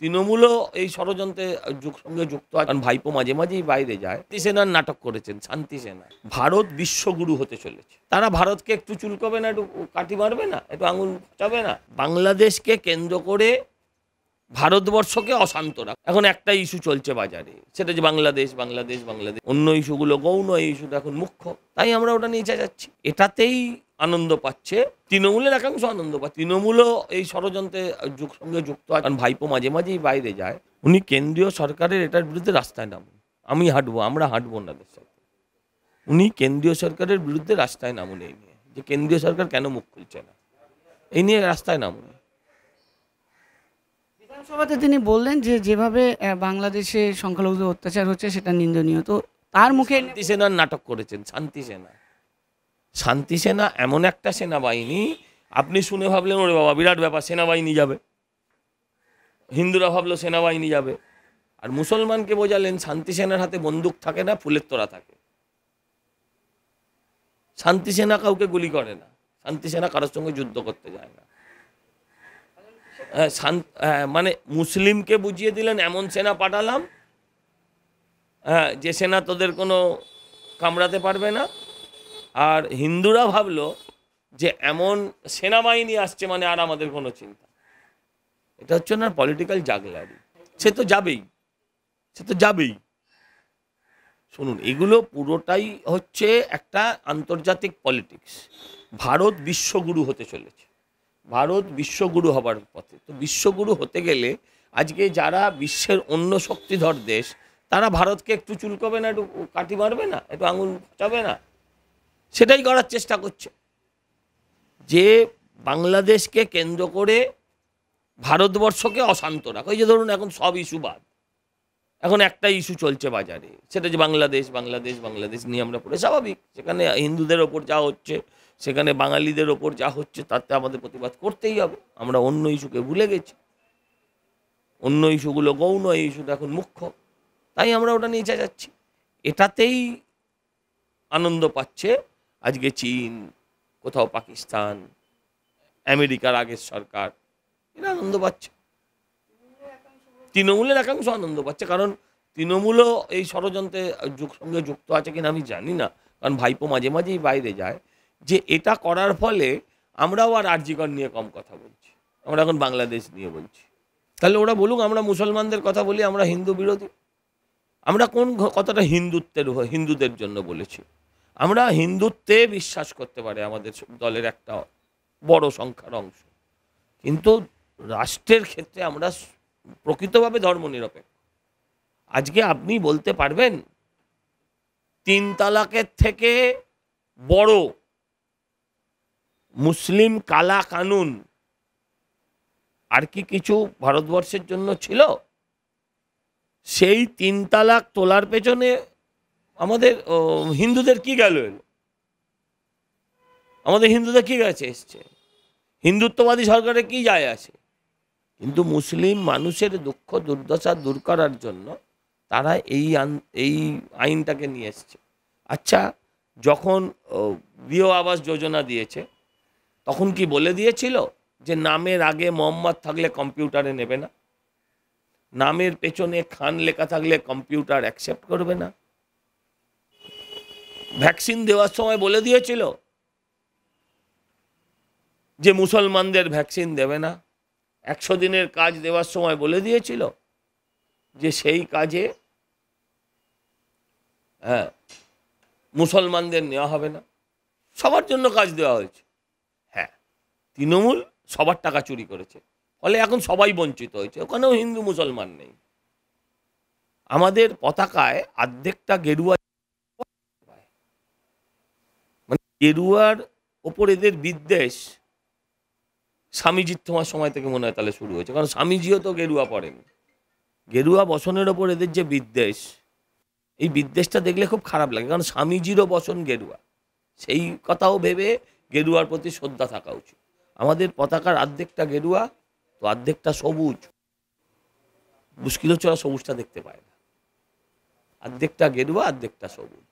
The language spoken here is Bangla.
তৃণমূলও এই ষড়যন্ত্রে সঙ্গে যুক্ত আছে। কারণ ভাইপো মাঝে মাঝেই বাইরে যায়। শান্তি সেনার নাটক করেছেন শান্তি সেনা। ভারত বিশ্বগুরু হতে চলেছে। তারা ভারতকে একটু চুলকবে না, একটু কাঠি মারবে না, একটু আঙুল চাবে না। বাংলাদেশকে কেন্দ্র করে ভারতবর্ষকে অশান্ত রাখ। এখন একটা ইস্যু চলছে বাজারে, সেটা যে বাংলাদেশ বাংলাদেশ বাংলাদেশ। অন্য ইস্যুগুলো গৌণ, এই ইস্যুটা এখন মুখ্য। তাই আমরা ওটা নিয়ে যাচ্ছি। এটাতেই আনন্দ পাচ্ছে তৃণমূলের একাংশ, আনন্দ পাচ্ছে। তৃণমূলও এই ষড়যন্ত্রে সঙ্গে যুক্ত আছে। কারণ ভাইপো মাঝে মাঝেই বাইরে যায়। উনি কেন্দ্রীয় সরকারের এটার বিরুদ্ধে রাস্তায় নামুন, আমি হাঁটবো, আমরা হাঁটবো ওনাদের সাথে। উনি কেন্দ্রীয় সরকারের বিরুদ্ধে রাস্তায় নামুন এই নিয়ে, যে কেন্দ্রীয় সরকার কেন মুখ খুলছে না, এই নিয়ে রাস্তায় নামুন। বিধানসভাতে তিনি বললেন যে যেভাবে বাংলাদেশে সংখ্যালঘুদের অত্যাচার হচ্ছে সেটা নিন্দনীয়। তো তার মুখে শান্তি সেনার নাটক করেছেন শান্তি সেনা। শান্তি সেনা এমন একটা সেনাবাহিনী, আপনি শুনে ভাবলেন ওরে বাবা বিরাট ব্যাপার, সেনাবাহিনী যাবে। হিন্দুরা ভাবলো সেনাবাহিনী যাবে, আর মুসলমানকে বোঝালেন শান্তি সেনার হাতে বন্দুক থাকে না, ফুলের তোড়া থাকে। শান্তি সেনা কাউকে গুলি করে না, শান্তি সেনা কারোর সঙ্গে যুদ্ধ করতে যায় না। মানে মুসলিমকে বুঝিয়ে দিলেন এমন সেনা পাঠালাম, যে সেনা তোদের কোনো কামড়াতে পারবে না। আর হিন্দুরা ভাবলো যে এমন সেনাবাহিনী আসছে মানে আর আমাদের কোনো চিন্তা। এটা হচ্ছে না পলিটিক্যাল জাগলারি। সে তো যাবেই, সে তো যাবেই। শুনুন, এগুলো পুরোটাই হচ্ছে একটা আন্তর্জাতিক পলিটিক্স। ভারত বিশ্বগুরু হতে চলেছে, ভারত বিশ্বগুরু হবার পথে। তো বিশ্বগুরু হতে গেলে আজকে যারা বিশ্বের অন্য শক্তিধর দেশ, তারা ভারতকে একটু চুলকবে না, একটু কাঠি মারবে না, একটু আঙুল চাবে না, সেটাই করার চেষ্টা করছে। যে বাংলাদেশকে কেন্দ্র করে ভারতবর্ষকে অশান্ত রাখ। ওই যে ধরুন এখন সব ইস্যু বাদ, এখন একটা ইস্যু চলছে বাজারে, সেটা যে বাংলাদেশ বাংলাদেশ বাংলাদেশ নিয়ে আমরা পড়ে স্বাভাবিক। সেখানে হিন্দুদের ওপর যা হচ্ছে, সেখানে বাঙালিদের ওপর যা হচ্ছে, তাতে আমাদের প্রতিবাদ করতেই হবে। আমরা অন্য ইস্যুকে ভুলে গেছি, অন্য ইস্যুগুলো গৌণ, এই ইস্যুটা এখন মুখ্য। তাই আমরা ওটা নিয়ে যাচ্ছি। এটাতেই আনন্দ পাচ্ছে আজকে চীন, কোথাও পাকিস্তান, আমেরিকার আগের সরকার, এরা আনন্দ পাচ্ছে। তৃণমূলের একাংশ আনন্দ পাচ্ছে, কারণ তৃণমূলও এই ষড়যন্ত্রে সঙ্গে যুক্ত আছে কিনা আমি জানি না। কারণ ভাইপো মাঝে মাঝেই বাইরে যায়। যে এটা করার ফলে আমরাও আর আরজিকর নিয়ে কম কথা বলছি, আমরা এখন বাংলাদেশ নিয়ে বলছি। তাহলে ওরা বলুক আমরা মুসলমানদের কথা বলি, আমরা হিন্দু বিরোধী। আমরা কোন কথাটা হিন্দুদের জন্য বলেছি? আমরা হিন্দুত্বে বিশ্বাস করতে পারি আমাদের দলের একটা বড় সংখ্যার অংশ, কিন্তু রাষ্ট্রের ক্ষেত্রে আমরা প্রকৃতভাবে ধর্মনিরপেক্ষ। আজকে আপনি বলতে পারবেন 3 তালাকের থেকে বড় মুসলিম কালা কানুন আর কি কিছু ভারতবর্ষের জন্য ছিল? সেই 3 তালাক তোলার পেছনে আমাদের হিন্দুদের কি গেল এলো? আমাদের হিন্দুদের কি গেছে এসছে? হিন্দুত্ববাদী সরকারের কি যায় আসে? কিন্তু মুসলিম মানুষের দুঃখ দুর্দশা দূর করার জন্য তারা এই আইনটাকে নিয়ে এসছে। আচ্ছা, যখন গৃহ আবাস যোজনা দিয়েছে, তখন কি বলে দিয়েছিল যে নামের আগে মোহাম্মদ থাকলে কম্পিউটারে নেবে না, নামের পেছনে খান লেখা থাকলে কম্পিউটার অ্যাকসেপ্ট করবে না? ভ্যাকসিন দেওয়ার সময় বলে দিয়েছিল যে মুসলমানদের ভ্যাকসিন দেবে না। 100 দিনের কাজ দেওয়ার সময় বলে দিয়েছিল যে সেই কাজে মুসলমানদের নেওয়া হবে না। সবার জন্য কাজ দেওয়া হয়েছে। হ্যাঁ, তৃণমূল সবার টাকা চুরি করেছে, ফলে এখন সবাই বঞ্চিত হয়েছে। ওখানেও হিন্দু মুসলমান নেই। আমাদের পতাকায় অর্ধেকটা গেরুয়া, মানে গেরুয়ার ওপর এদের বিদ্বেষ স্বামীজির তোমার সময় থেকে মনে হয় তাহলে শুরু হয়েছে। কারণ স্বামীজিও তো গেরুয়া পড়েন। গেরুয়া বসনের ওপর এদের যে বিদ্বেষ, এই বিদ্বেষটা দেখলে খুব খারাপ লাগে। কারণ স্বামীজিরও বসন গেরুয়া, সেই কথাও ভেবে গেরুয়ার প্রতি শ্রদ্ধা থাকা উচিত। আমাদের পতাকার অর্ধেকটা গেরুয়া, তো অর্ধেকটা সবুজ। মুশকিল হচ্ছে ওরা সবুজটা দেখতে পায় না। অর্ধেকটা গেরুয়া, অর্ধেকটা সবুজ।